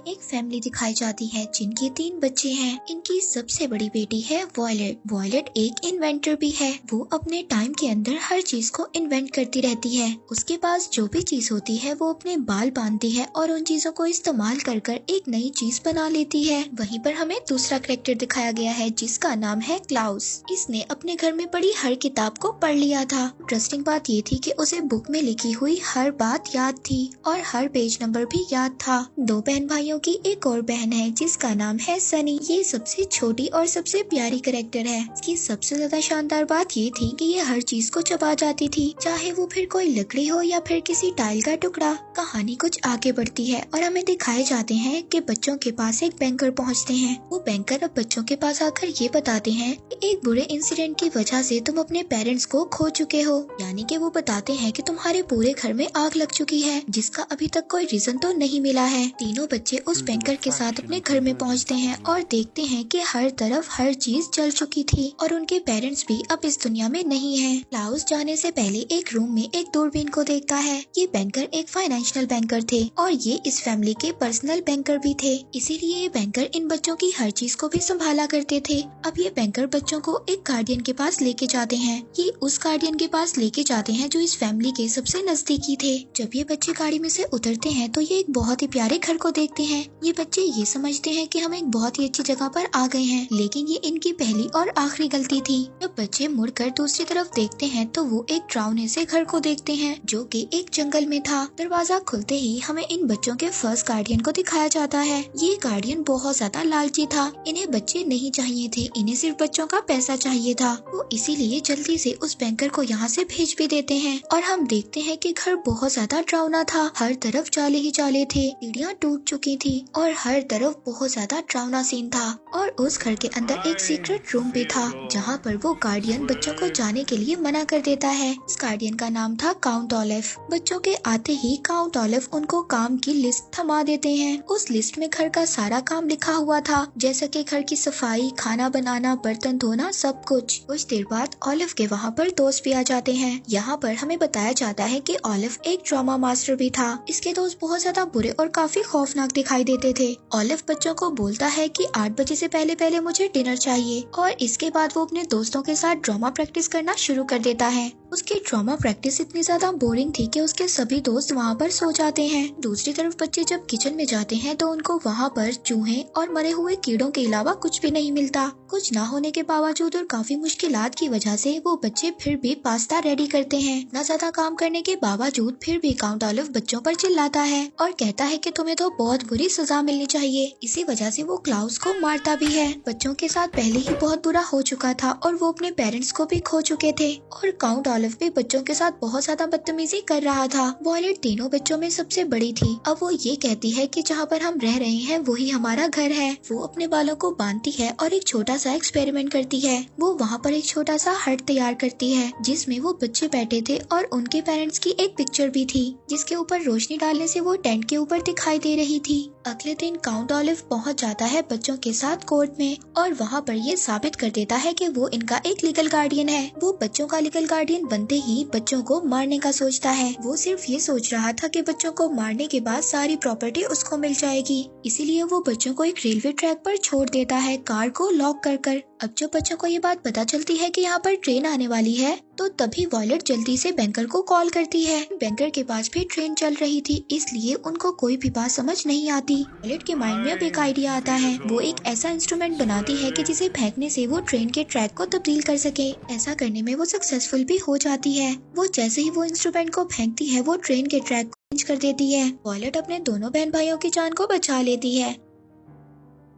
एक फैमिली दिखाई जाती है जिनके 3 बच्चे हैं। इनकी सबसे बड़ी बेटी है वॉयलेट। वॉयलेट एक इन्वेंटर भी है। वो अपने टाइम के अंदर हर चीज को इन्वेंट करती रहती है। उसके पास जो भी चीज होती है वो अपने बाल बांधती है और उन चीजों को इस्तेमाल कर कर एक नई चीज बना लेती है। वहीं पर हमें दूसरा कैरेक्टर दिखाया गया है जिसका नाम है क्लाउस। इसने अपने घर में पड़ी हर किताब को पढ़ लिया था। इंटरेस्टिंग बात ये थी कि उसे बुक में लिखी हुई हर बात याद थी और हर पेज नंबर भी याद था। 2 बहन भाइयों की एक और बहन है जिसका नाम है सनी। ये सबसे छोटी और सबसे प्यारी कैरेक्टर है। इसकी सबसे ज्यादा शानदार बात ये थी कि ये हर चीज को चबा जाती थी, चाहे वो फिर कोई लकड़ी हो या फिर किसी टाइल का टुकड़ा। कहानी कुछ आगे बढ़ती है और हमें दिखाए जाते हैं कि बच्चों के पास एक बैंकर पहुंचते हैं। वो बैंकर अब बच्चों के पास आकर ये बताते हैं कि एक बुरे इंसिडेंट की वजह से तुम अपने पेरेंट्स को खो चुके हो। यानी कि वो बताते हैं कि तुम्हारे पूरे घर में आग लग चुकी है जिसका अभी तक कोई रीजन तो नहीं मिला है। तीनों बच्चे उस बैंकर के साथ अपने घर में पहुंचते हैं और देखते हैं कि हर तरफ हर चीज जल चुकी थी और उनके पेरेंट्स भी अब इस दुनिया में नहीं है। क्लाउस जाने से पहले एक रूम में एक दूरबीन को देखता है। ये बैंकर एक फाइनेंशियल बैंकर थे और ये इस फैमिली के पर्सनल बैंकर भी थे, इसीलिए ये बैंकर इन बच्चों की हर चीज को भी संभाला करते थे। अब ये बैंकर बच्चों को एक गार्डियन के पास लेके जाते हैं। ये उस गार्डियन के पास लेके जाते हैं जो इस फैमिली के सबसे नजदीकी थे। जब ये बच्चे गाड़ी में से उतरते हैं तो ये एक बहुत ही प्यारे घर को देखते हैं। ये बच्चे ये समझते हैं कि हम एक बहुत ही अच्छी जगह पर आ गए हैं, लेकिन ये इनकी पहली और आखिरी गलती थी। जब बच्चे मुड़कर दूसरी तरफ देखते हैं तो वो एक डरावने से घर को देखते हैं जो कि एक जंगल में था। दरवाजा खुलते ही हमें इन बच्चों के फर्स्ट गार्डियन को दिखाया जाता है। ये गार्डियन बहुत ज्यादा लालची था। इन्हें बच्चे नहीं चाहिए थे, इन्हें सिर्फ बच्चों का पैसा चाहिए था। वो इसीलिए जल्दी से उस बैंकर को यहाँ से भेज भी देते हैं और हम देखते हैं कि घर बहुत ज्यादा डरावना था। हर तरफ जाले ही जाले थे, सीढ़ियाँ टूट चुकी थी और हर तरफ बहुत ज्यादा डरावना सीन था। और उस घर के अंदर एक सीक्रेट रूम भी था जहाँ पर वो गार्डियन बच्चों को जाने के लिए मना कर देता है। इस गार्डियन का नाम था काउंट ऑलिव। बच्चों के आते ही काउंट ऑलिव उनको काम की लिस्ट थमा देते हैं। उस लिस्ट में घर का सारा काम लिखा हुआ था, जैसा कि घर की सफाई, खाना बनाना, बर्तन धोना, सब कुछ। कुछ देर बाद ऑलिव के वहाँ पर दोस्त भी आ जाते हैं। यहाँ पर हमें बताया जाता है कि ऑलिव एक ड्रामा मास्टर भी था। इसके दोस्त बहुत ज्यादा बुरे और काफी खौफनाक दिखाई देते थे। ऑलिव बच्चों को बोलता है कि 8 बजे से पहले पहले मुझे डिनर चाहिए और इसके बाद वो अपने दोस्तों के साथ ड्रामा प्रैक्टिस करना शुरू कर देता है। उसकी ड्रामा प्रैक्टिस इतनी ज्यादा बोरिंग थी कि उसके सभी दोस्त वहाँ पर सो जाते हैं। दूसरी तरफ बच्चे जब किचन में जाते हैं तो उनको वहाँ पर चूहे और मरे हुए कीड़ों के अलावा कुछ भी नहीं मिलता। कुछ ना होने के बावजूद और काफी मुश्किलात की वजह से वो बच्चे फिर भी पास्ता रेडी करते हैं। न ज्यादा काम करने के बावजूद फिर भी काउंट ऑलिव बच्चों पर चिल्लाता है और कहता है कि तुम्हें तो बहुत बुरी सजा मिलनी चाहिए। इसी वजह से वो क्लाउस को मारता भी है। बच्चों के साथ पहले ही बहुत बुरा हो चुका था और वो अपने पेरेंट्स को भी खो चुके थे और काउंट ऑलिव भी बच्चों के साथ बहुत ज्यादा बदतमीजी कर रहा था। वॉयलेट तीनों बच्चों में सबसे बड़ी थी। अब वो ये कहती है कि जहाँ पर हम रह रहे हैं वही हमारा घर है। वो अपने बालों को बांधती है और एक छोटा सा एक्सपेरिमेंट करती है। वो वहाँ पर एक छोटा सा हट तैयार करती है जिसमें वो बच्चे बैठे थे और उनके पेरेंट्स की एक पिक्चर भी थी जिसके ऊपर रोशनी डालने से वो टेंट के ऊपर दिखाई दे रही थी। अगले दिन काउंट ऑलिव पहुँच जाता है बच्चों के साथ कोर्ट में और वहाँ पर ये साबित कर देता है कि वो इनका एक लीगल गार्डियन है। वो बच्चों का लीगल गार्डियन बनते ही बच्चों को मारने का सोचता है। वो सिर्फ ये सोच रहा था कि बच्चों को मारने के बाद सारी प्रॉपर्टी उसको मिल जाएगी, इसीलिए वो बच्चों को एक रेलवे ट्रैक पर छोड़ देता है, कार को लॉक कर कर। अब जब बच्चों को ये बात पता चलती है कि यहाँ पर ट्रेन आने वाली है तो तभी वॉयलेट जल्दी से बैंकर को कॉल करती है। बैंकर के पास भी ट्रेन चल रही थी, इसलिए उनको कोई भी बात समझ नहीं आती। वॉयलेट के माइंड में अब एक आइडिया आता है। वो एक ऐसा इंस्ट्रूमेंट बनाती है कि जिसे फेंकने से वो ट्रेन के ट्रैक को तब्दील कर सके। ऐसा करने में वो सक्सेसफुल भी हो जाती है। वो जैसे ही वो इंस्ट्रूमेंट को फेंकती है वो ट्रेन के ट्रैक को चेंज कर देती है। वॉयलेट अपने दोनों बहन भाइयों की जान को बचा लेती है।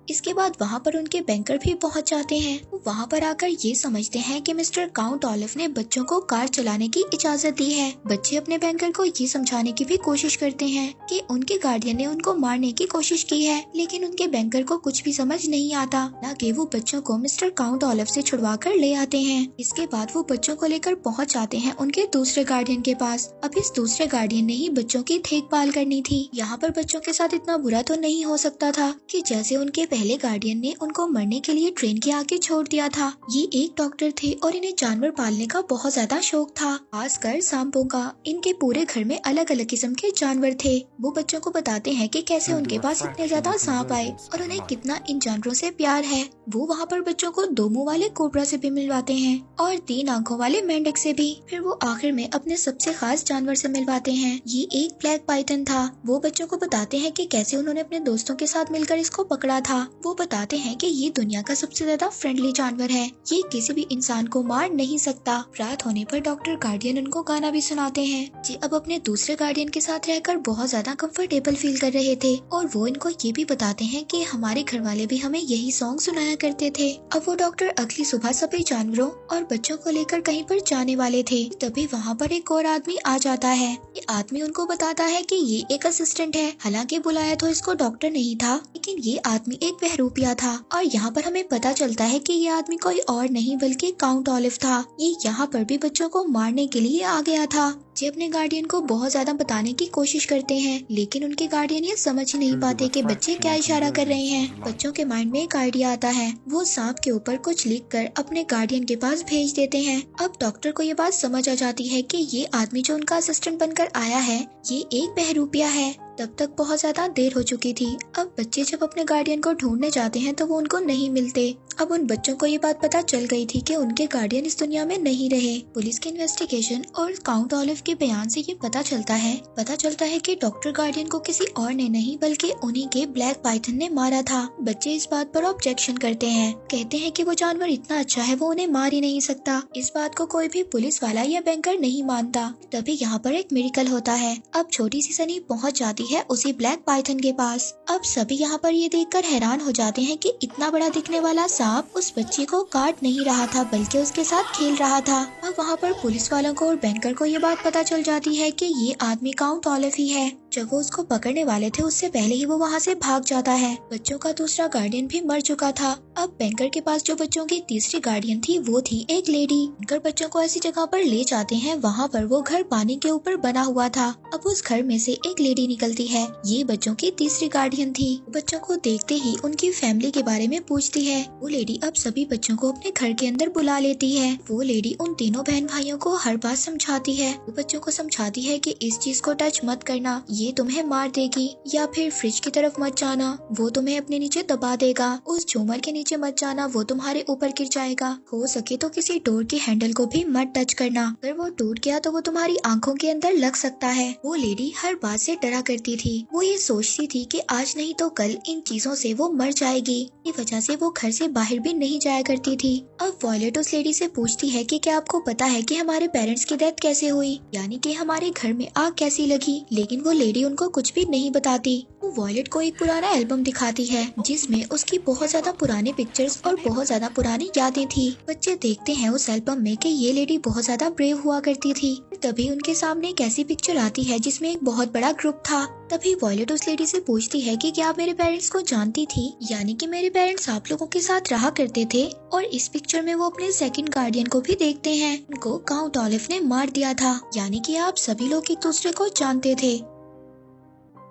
इसके बाद वहाँ पर उनके बैंकर भी पहुँच जाते हैं। वो वहाँ पर आकर ये समझते हैं कि मिस्टर काउंट ऑलिव ने बच्चों को कार चलाने की इजाजत दी है। बच्चे अपने बैंकर को ये समझाने की भी कोशिश करते हैं कि उनके गार्डियन ने उनको मारने की कोशिश की है, लेकिन उनके बैंकर को कुछ भी समझ नहीं आता। ना कि वो बच्चों को मिस्टर काउंट ऑलिव से छुड़वा कर ले आते हैं। इसके बाद वो बच्चों को लेकर पहुँच जाते हैं उनके दूसरे गार्डियन के पास। अब इस दूसरे गार्डियन ने ही बच्चों की देखभाल करनी थी। यहाँ पर बच्चों के साथ इतना बुरा तो नहीं हो सकता था कि जैसे उनके पहले गार्डियन ने उनको मरने के लिए ट्रेन के आगे छोड़ दिया था। ये एक डॉक्टर थे और इन्हें जानवर पालने का बहुत ज्यादा शौक था, खासकर सांपों का। इनके पूरे घर में अलग अलग किस्म के जानवर थे। वो बच्चों को बताते हैं कि कैसे उनके पास इतने ज्यादा सांप आए और उन्हें कितना इन जानवरों से प्यार है। वो वहाँ पर बच्चों को 2 मुंह वाले कोबरा से भी मिलवाते हैं और 3 आंखों वाले मेंढक से भी। फिर वो आखिर में अपने सबसे खास जानवर से मिलवाते हैं। ये एक ब्लैक पाइथन था। वो बच्चों को बताते हैं कि कैसे उन्होंने अपने दोस्तों के साथ मिलकर इसको पकड़ा था। वो बताते हैं कि ये दुनिया का सबसे ज्यादा फ्रेंडली जानवर है, ये किसी भी इंसान को मार नहीं सकता। रात होने पर डॉक्टर गार्डियन उनको गाना भी सुनाते हैं। जी अब अपने दूसरे गार्डियन के साथ रहकर बहुत ज्यादा कंफर्टेबल फील कर रहे थे और वो इनको ये भी बताते हैं कि हमारे घर वाले भी हमें यही सॉन्ग सुनाया करते थे। अब वो डॉक्टर अगली सुबह सभी जानवरों और बच्चों को लेकर कहीं पर जाने वाले थे, तभी वहाँ पर एक और आदमी आ जाता है। ये आदमी उनको बताता है कि ये एक असिस्टेंट है। हालांकि बुलाया तो इसको डॉक्टर नहीं था, लेकिन ये आदमी एक बहरूपिया था। और यहाँ पर हमें पता चलता है कि ये आदमी कोई और नहीं बल्कि काउंट ऑलिव था। ये यहाँ पर भी बच्चों को मारने के लिए आ गया था। जे अपने गार्डियन को बहुत ज्यादा बताने की कोशिश करते हैं, लेकिन उनके गार्डियन ये समझ ही नहीं पाते कि बच्चे क्या इशारा कर रहे हैं। बच्चों के माइंड में एक आइडिया आता है। वो सांप के ऊपर कुछ लिखकर अपने गार्डियन के पास भेज देते हैं। अब डॉक्टर को ये बात समझ आ जाती है कि ये आदमी जो उनका असिस्टेंट बनकर आया है, ये एक बहरूपिया है। तब तक बहुत ज्यादा देर हो चुकी थी। अब बच्चे जब अपने गार्डियन को ढूंढने जाते हैं तो वो उनको नहीं मिलते। अब उन बच्चों को ये बात पता चल गई थी कि उनके गार्डियन इस दुनिया में नहीं रहे। पुलिस के इन्वेस्टिगेशन और काउंट ऑलिव के बयान से ये पता चलता है कि डॉक्टर गार्डियन को किसी और ने नहीं बल्कि उन्हीं के ब्लैक पाइथन ने मारा था। बच्चे इस बात पर ऑब्जेक्शन करते हैं, कहते हैं कि वो जानवर इतना अच्छा है, वो उन्हें मार ही नहीं सकता। इस बात को कोई भी पुलिस वाला या बैंकर नहीं मानता। तभी यहाँ पर एक मिरेकल होता है। अब छोटी सी सनी पहुँच जाती है उसी ब्लैक पाइथन के पास। अब सभी यहाँ पर ये देखकर हैरान हो जाते हैं कि इतना बड़ा दिखने वाला सांप उस बच्ची को काट नहीं रहा था बल्कि उसके साथ खेल रहा था। अब वहाँ पर पुलिस वालों को और बैंकर को ये बात पता चल जाती है कि ये आदमी काउंट ऑलिव ही है। जब वो उसको पकड़ने वाले थे उससे पहले ही वो वहाँ से भाग जाता है। बच्चों का दूसरा गार्डियन भी मर चुका था। अब बैंकर के पास जो बच्चों की तीसरी गार्डियन थी वो थी एक लेडी। बैंकर बच्चों को ऐसी जगह पर ले जाते हैं, वहाँ पर वो घर पानी के ऊपर बना हुआ था। अब उस घर में से एक लेडी निकलती है, ये बच्चों की तीसरी गार्डियन थी। बच्चों को देखते ही उनकी फैमिली के बारे में पूछती है। वो लेडी अब सभी बच्चों को अपने घर के अंदर बुला लेती है। वो लेडी उन तीनों बहन भाइयों को हर बात समझाती है। वो बच्चों को समझाती है कि इस चीज को टच मत करना, ये तुम्हें मार देगी। या फिर फ्रिज की तरफ मत जाना, वो तुम्हें अपने नीचे दबा देगा। उस झूमर के नीचे मत जाना, वो तुम्हारे ऊपर गिर जाएगा। हो सके तो किसी डोर के हैंडल को भी मत टच करना, अगर वो टूट गया तो वो तुम्हारी आंखों के अंदर लग सकता है। वो लेडी हर बात से डरा करती थी। वो ये सोचती थी कि आज नहीं तो कल इन चीजों से वो मर जाएगी। इस वजह से वो घर से बाहर भी नहीं जाया करती थी। अब वॉयलेट उस लेडी से पूछती है कि क्या आपको पता है कि हमारे पेरेंट्स की डेथ कैसे हुई, यानी कि हमारे घर में आग कैसी लगी। लेकिन वो लेडी उनको कुछ भी नहीं बताती। वो वॉयलेट को एक पुराना एल्बम दिखाती है जिसमें उसकी बहुत ज्यादा पुरानी पिक्चर्स और बहुत ज्यादा पुरानी यादें थी। बच्चे देखते हैं उस एल्बम में कि ये लेडी बहुत ज्यादा ब्रेव हुआ करती थी। तभी उनके सामने एक ऐसी पिक्चर आती है जिसमें एक बहुत बड़ा ग्रुप था। तभी वॉयलेट उस लेडी से पूछती है कि क्या आप मेरे पेरेंट्स को जानती थी, यानी कि मेरे पेरेंट्स आप लोगों के साथ रहा करते थे। और इस पिक्चर में वो अपने सेकंड गार्डियन को भी देखते हैं, उनको काउंट ऑलिव ने मार दिया था, यानी कि आप सभी लोग एक दूसरे को जानते थे।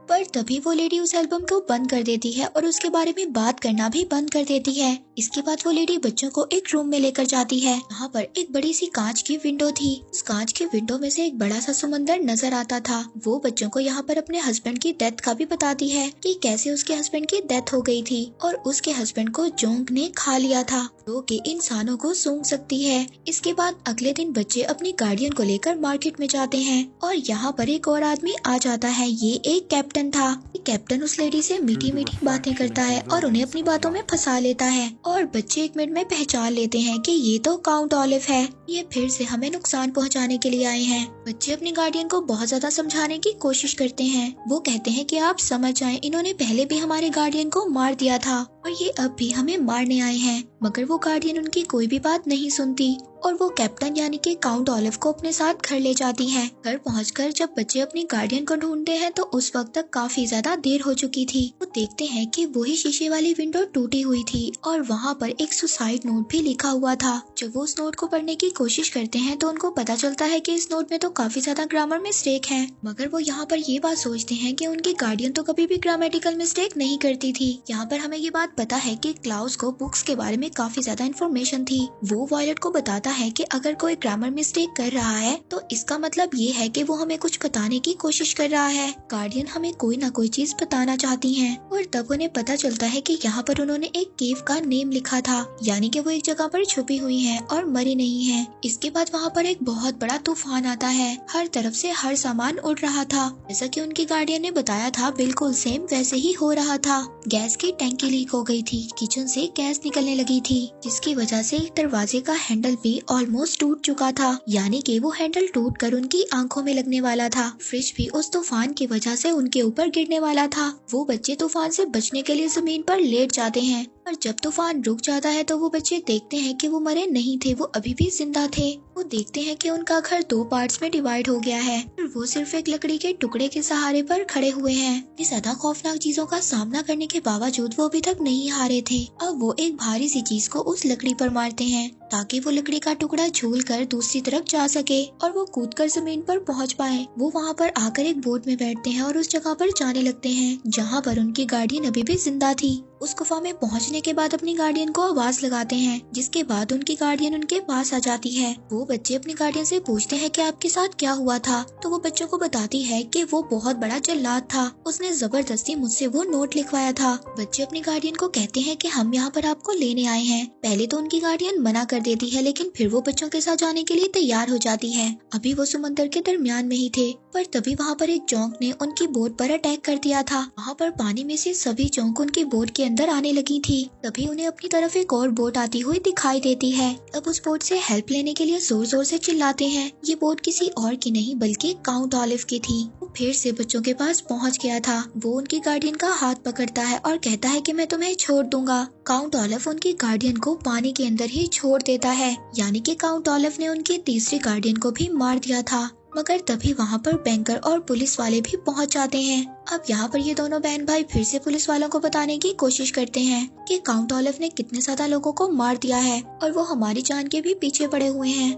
पर तभी वो लेडी उस एल्बम को बंद कर देती है और उसके बारे में बात करना भी बंद कर देती है। इसके बाद वो लेडी बच्चों को एक रूम में लेकर जाती है। यहाँ पर एक बड़ी सी कांच की विंडो थी। उस कांच की विंडो में से एक बड़ा सा समंदर नजर आता था। वो बच्चों को यहाँ पर अपने हस्बैंड की डेथ का भी बताती है कि कैसे उसके हस्बैंड की डेथ हो गई थी और उसके हस्बैंड को जोंक ने खा लिया था, जो कि इंसानों को सूंघ सकती है। इसके बाद अगले दिन बच्चे अपनी गार्डियन को लेकर मार्केट में जाते हैं और यहाँ पर एक और आदमी आ जाता है। ये एक कैप्टन था। कैप्टन उस लेडी से मीठी मीठी बातें करता है और उन्हें अपनी बातों में फंसा लेता है और बच्चे 1 मिनट में पहचान लेते हैं कि ये तो काउंट ऑलिव है। ये फिर से हमें नुकसान पहुंचाने के लिए आए हैं। बच्चे अपने गार्डियन को बहुत ज्यादा समझाने की कोशिश करते हैं। वो कहते हैं कि आप समझ जाएं, इन्होंने पहले भी हमारे गार्डियन को मार दिया था और ये अब भी हमें मारने आए हैं। मगर वो गार्डियन उनकी कोई भी बात नहीं सुनती और वो कैप्टन यानी कि काउंट ऑलिव को अपने साथ घर ले जाती है। घर पहुंचकर जब बच्चे अपनी गार्डियन को ढूंढते हैं तो उस वक्त तक काफी ज्यादा देर हो चुकी थी। वो देखते हैं कि वही शीशे वाली विंडो टूटी हुई थी और वहाँ पर एक सुसाइड नोट भी लिखा हुआ था। जब वो उस नोट को पढ़ने की कोशिश करते हैं तो उनको पता चलता है कि इस नोट में तो काफी ज्यादा ग्रामर मिस्टेक है। मगर वो यहाँ पर ये बात सोचते हैं कि उनकी गार्डियन तो कभी भी ग्रामेटिकल मिस्टेक नहीं करती थी। यहाँ पर हमें ये बात पता है कि क्लाउस को बुक्स के बारे में काफी ज्यादा इन्फॉर्मेशन थी। वो वॉयलेट को बताता है कि अगर कोई ग्रामर मिस्टेक कर रहा है तो इसका मतलब ये है कि वो हमें कुछ बताने की कोशिश कर रहा है। गार्डियन हमें कोई ना कोई चीज बताना चाहती हैं और तब उन्हें पता चलता है कि यहाँ पर उन्होंने एक केव का नेम लिखा था, यानी कि वो एक जगह पर छुपी हुई है और मरी नहीं है। इसके बाद वहाँ पर एक बहुत बड़ा तूफान आता है, हर तरफ से हर सामान उड़ रहा था। जैसा कि उनके गार्डियन ने बताया था बिल्कुल सेम वैसे ही हो रहा था। गैस की टैंकी लीक हो गई थी, किचन से गैस निकलने लगी थी, जिसकी वजह से एक दरवाजे का हैंडल भी ऑलमोस्ट टूट चुका था, यानी कि वो हैंडल टूट कर उनकी आंखों में लगने वाला था। फ्रिज भी उस तूफान की वजह से उनके ऊपर गिरने वाला था। वो बच्चे तूफान से बचने के लिए जमीन पर लेट जाते हैं और जब तूफान रुक जाता है तो वो बच्चे देखते हैं कि वो मरे नहीं थे, वो अभी भी जिंदा थे। वो देखते हैं कि उनका घर 2 पार्ट्स में डिवाइड हो गया है और वो सिर्फ एक लकड़ी के टुकड़े के सहारे पर खड़े हुए हैं। ये ज्यादा खौफनाक चीजों का सामना करने के बावजूद वो अभी तक नहीं हारे थे। अब वो एक भारी सी चीज को उस लकड़ी पर मारते हैं ताकि वो लकड़ी का टुकड़ा झूल कर दूसरी तरफ जा सके और वो कूदकर जमीन पर पहुंच पाए। वो वहाँ पर आकर एक बोट में बैठते हैं और उस जगह पर जाने लगते हैं जहाँ पर उनकी गार्डियन अभी भी जिंदा थी। उस गुफा में पहुंचने के बाद अपनी गार्डियन को आवाज लगाते हैं, जिसके बाद उनकी गार्डियन उनके पास आ जाती है। वो बच्चे अपनी गार्डियन से पूछते हैं कि आपके साथ क्या हुआ था, तो वो बच्चों को बताती है कि वो बहुत बड़ा जल्लाद था, उसने जबरदस्ती मुझसे वो नोट लिखवाया था। बच्चे अपनी गार्डियन को कहते हैं कि हम यहाँ पर आपको लेने आए हैं। पहले तो उनकी गार्डियन मना कर देती है, लेकिन फिर वो बच्चों के साथ जाने के लिए तैयार हो जाती है। अभी वो समंदर के दरमियान में ही थे, पर तभी वहाँ पर एक जोंक ने उनकी बोट पर अटैक कर दिया था। वहाँ पर पानी में से सभी जोंक उनकी बोट के अंदर आने लगी थी। तभी उन्हें अपनी तरफ एक और बोट आती हुई दिखाई देती है। अब उस बोट से हेल्प लेने के लिए जोर जोर से चिल्लाते हैं। ये बोट किसी और की नहीं बल्कि काउंट ऑलिव की थी। वो फिर से बच्चों के पास पहुँच गया था। वो उनकी गार्डियन का हाथ पकड़ता है और कहता है कि मैं तुम्हें छोड़ दूंगा। काउंट ऑलिव उनकी गार्डियन को पानी के अंदर ही छोड़ देता है, यानी कि काउंट ऑलिव ने उनकी तीसरी गार्डियन को भी मार दिया था। मगर तभी वहाँ पर बैंकर और पुलिस वाले भी पहुँच जाते हैं। अब यहाँ पर ये दोनों बहन भाई फिर से पुलिस वालों को बताने की कोशिश करते हैं कि काउंट ऑलिव ने कितने ज्यादा लोगों को मार दिया है और वो हमारी जान के भी पीछे पड़े हुए हैं।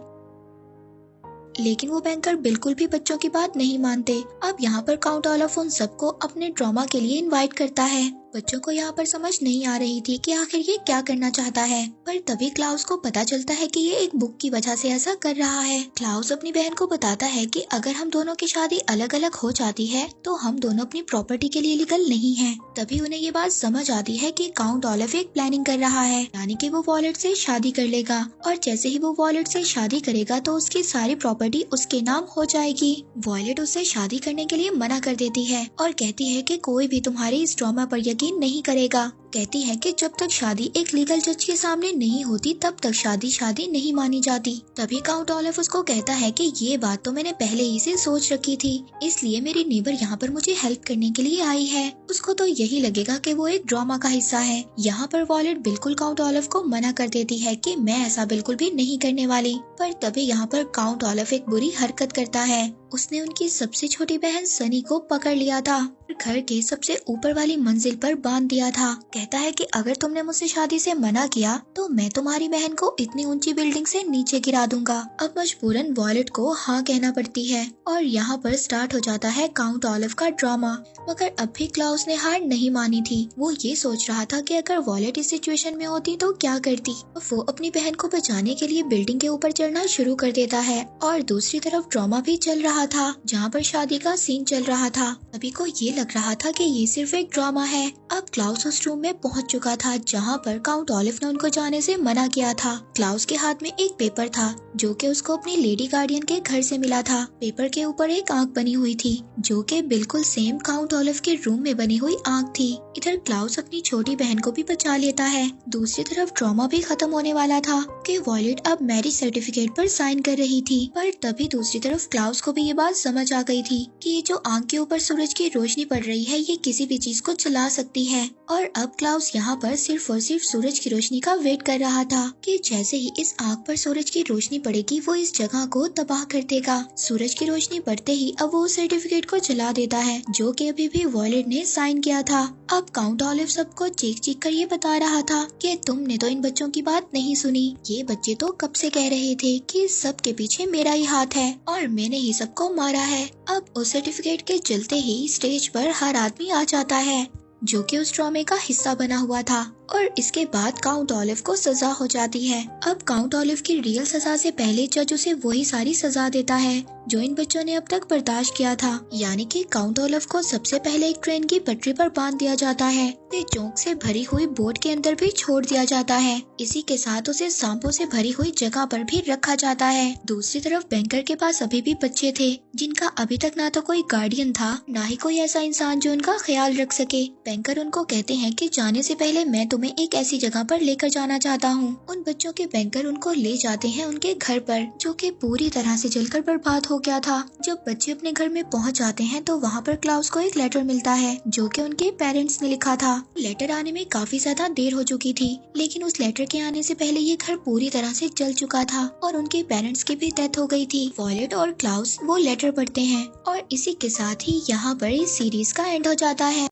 लेकिन वो बैंकर बिल्कुल भी बच्चों की बात नहीं मानते। अब यहाँ पर काउंट ऑलिव उन सबको अपने ड्रामा के लिए इनवाइट करता है। बच्चों को यहाँ पर समझ नहीं आ रही थी कि आखिर ये क्या करना चाहता है, पर तभी क्लाउस को पता चलता है कि ये एक बुक की वजह से ऐसा कर रहा है। क्लाउस अपनी बहन को बताता है कि अगर हम दोनों की शादी अलग अलग हो जाती है तो हम दोनों अपनी प्रॉपर्टी के लिए लीगल नहीं हैं। तभी उन्हें ये बात समझ आती है कि काउंट ऑलिव एक प्लानिंग कर रहा है, यानी कि वो वॉलेट से शादी कर लेगा और जैसे ही वो वॉलेट से शादी करेगा तो उसकी सारी प्रॉपर्टी उसके नाम हो जाएगी। वॉलेट उससे शादी करने के लिए मना कर देती है और कहती है कि कोई भी तुम्हारी इस ड्रामा पर यकीन नहीं करेगा। कहती है कि जब तक शादी एक लीगल जज के सामने नहीं होती तब तक शादी नहीं मानी जाती। तभी काउंट ऑलिव उसको कहता है कि ये बात तो मैंने पहले ही से सोच रखी थी, इसलिए मेरी नेबर यहाँ पर मुझे हेल्प करने के लिए आई है। उसको तो यही लगेगा कि वो एक ड्रामा का हिस्सा है। यहाँ पर वॉलेट बिल्कुल काउंट ऑलिव को मना कर देती है कि मैं ऐसा बिल्कुल भी नहीं करने वाली। पर तभी यहाँ पर काउंट ऑलिव एक बुरी हरकत करता है। उसने उनकी सबसे छोटी बहन सनी को पकड़ लिया था और घर के सबसे ऊपर वाली मंजिल पर बांध दिया था। कहता है कि अगर तुमने मुझसे शादी से मना किया तो मैं तुम्हारी बहन को इतनी ऊंची बिल्डिंग से नीचे गिरा दूंगा। अब मजबूरन वॉलेट को हाँ कहना पड़ती है और यहाँ पर स्टार्ट हो जाता है काउंट ऑलिव का ड्रामा। मगर अब भी क्लाउस ने हार नहीं मानी थी। वो ये सोच रहा था कि अगर वॉलेट इस सिचुएशन में होती तो क्या करती। वो अपनी बहन को बचाने के लिए बिल्डिंग के ऊपर चढ़ना शुरू कर देता है और दूसरी तरफ ड्रामा भी चल रहा था जहाँ पर शादी का सीन चल रहा था। सभी को ये लग रहा था कि ये सिर्फ एक ड्रामा है। अब क्लाउस उस रूम में पहुँच चुका था जहाँ पर काउंट ऑलिव ने उनको जाने से मना किया था। क्लाउस के हाथ में एक पेपर था जो कि उसको अपनी लेडी गार्डियन के घर से मिला था। पेपर के ऊपर एक आंख बनी हुई थी जो कि बिल्कुल सेम काउंट ऑलिव के रूम में बनी हुई आंख थी। इधर क्लाउस अपनी छोटी बहन को भी बचा लेता है। दूसरी तरफ ड्रामा भी खत्म होने वाला था कि वॉलेट अब मैरिज सर्टिफिकेट पर साइन कर रही थी। पर तभी दूसरी तरफ क्लाउस को भी ये बात समझ आ गई थी कि ये जो आंख के ऊपर सूरज की रोशनी पड़ रही है ये किसी भी चीज को जला सकती है। और अब क्लाउस यहाँ पर सिर्फ और सिर्फ सूरज की रोशनी का वेट कर रहा था कि जैसे ही इस आंख पर सूरज की रोशनी पड़ेगी वो इस जगह को तबाह कर देगा। सूरज की रोशनी पड़ते ही अब वो सर्टिफिकेट को जला देता है जो कि अभी भी वॉलेट ने साइन किया था। अब काउंट ऑलिव सबको चीख चीख कर ये बता रहा था कि तुमने तो इन बच्चों की बात नहीं सुनी। ये बच्चे तो कब से कह रहे थे कि सब के पीछे मेरा ही हाथ है और मैंने ही सबको मारा है। अब उस सर्टिफिकेट के चलते ही स्टेज पर हर आदमी आ जाता है। जो कि उस ड्रामे का हिस्सा बना हुआ था। और इसके बाद काउंट ऑलिव को सजा हो जाती है। अब काउंट ऑलिव की रियल सजा से पहले जज उसे वही सारी सजा देता है जो इन बच्चों ने अब तक बर्दाश्त किया था, यानी कि काउंट ऑलिव को सबसे पहले एक ट्रेन की पटरी पर बांध दिया जाता है। उसे जोंक से भरी हुई बोट के अंदर भी छोड़ दिया जाता है। इसी के साथ उसे सांपों से भरी हुई जगह पर भी रखा जाता है। दूसरी तरफ बैंकर के पास अभी भी बच्चे थे जिनका अभी तक ना तो कोई गार्डियन था, ना ही कोई ऐसा इंसान जो उनका ख्याल रख सके। बैंकर उनको कहते हैं कि जाने से पहले मैं तुम्हें एक ऐसी जगह पर लेकर जाना चाहता हूँ। उन बच्चों के बैंकर उनको ले जाते हैं उनके घर पर, जो कि पूरी तरह से जलकर बर्बाद हो गया था। जब बच्चे अपने घर में पहुँच जाते हैं तो वहाँ पर क्लाउस को एक लेटर मिलता है जो कि उनके पेरेंट्स ने लिखा था। लेटर आने में काफी ज्यादा देर हो चुकी थी, लेकिन उस लेटर के आने से पहले ये घर पूरी तरह से जल चुका था और उनके पेरेंट्स की भी डेथ हो गई थी। वॉयलेट और क्लाउस वो लेटर पढ़ते हैं और इसी के साथ ही यहाँ पर इस सीरीज का एंड हो जाता है।